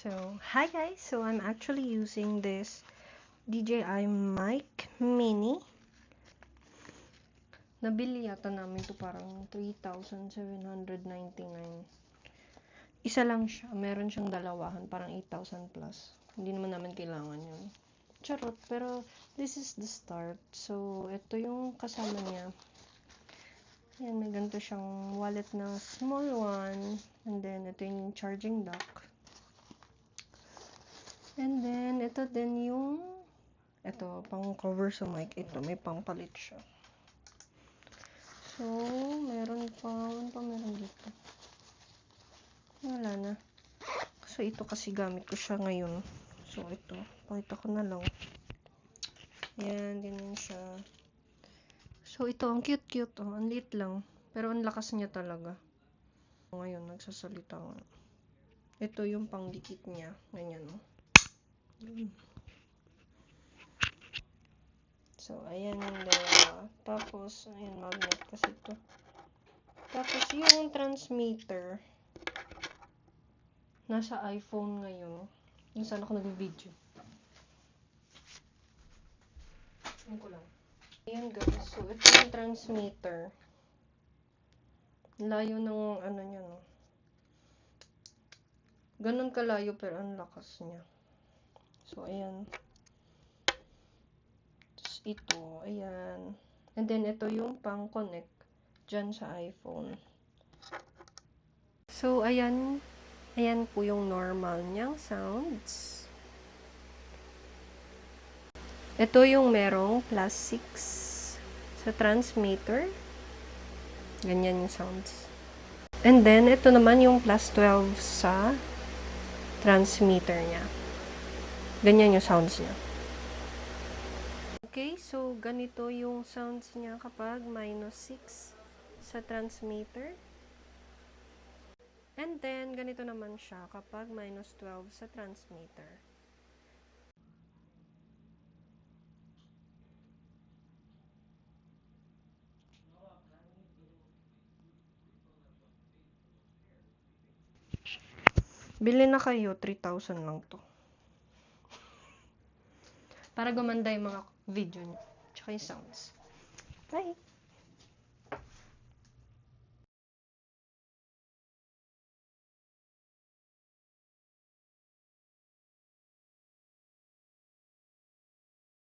So, hi guys! So, I'm actually using this DJI Mic Mini. Nabili yata namin to parang 3,799. Isa lang siya. Meron siyang dalawahan. Parang 8,000 plus. Hindi naman namin kailangan yun. Charot. Pero, this is the start. So, ito yung kasama niya. Yan, may ganito siyang wallet na small one. And then, ito yung charging dock. And then, ito din yung pang cover sa mic. Ito, may pangpalit siya. So, meron pa. Ano pa meron dito? Wala na. So, ito kasi gamit ko siya ngayon. So, ito. Pakita ko na lang. Yan, ganyan siya. So, ito, ang cute-cute. Oh. Ang liit lang. Pero, ang lakas niya talaga. Ngayon, nagsasalita nga. Ito yung pangdikit niya. Ganyan, oh. So, ayan yung dalawa. Tapos, ayan, magnet kasi ito. Tapos, yung transmitter, nasa iPhone ngayon. Yung saan ako nag-video. Ayan ko lang. Ayan guys. So, ito yung transmitter. Layo ng ano niya, no. Ganun kalayo, pero ang lakas niya. So, ayan. Tapos, ito. Ayan. And then, ito yung pang-connect dyan sa iPhone. So, ayan. Ayan po yung normal niyang sounds. Ito yung merong +6 sa transmitter. Ganyan yung sounds. And then, ito naman yung +12 sa transmitter niya. Ganyan yung sounds niya. Okay, so ganito yung sounds niya kapag -6 sa transmitter. And then, ganito naman siya kapag -12 sa transmitter. Bili na kayo, 3,000 lang to. Para gumanda yung mga video niyo. Tsaka yung sounds. Bye!